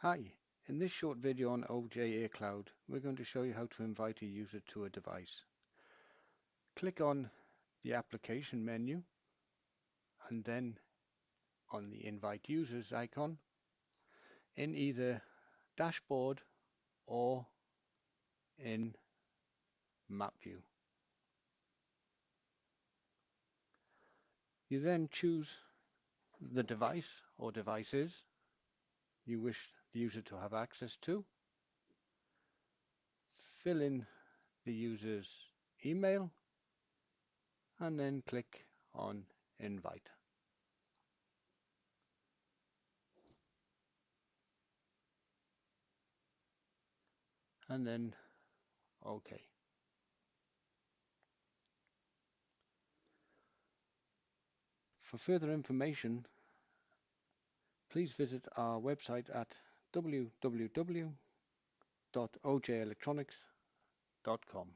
Hi, in this short video on OJA Cloud, we're going to show you how to invite a user to a device. Click on the application menu and then on the invite users icon in either dashboard or in map view. You then choose the device or devices you wish the user to have access to, fill in the user's email and then click on invite. And then OK. For further information, please visit our website at www.ojelectronics.com.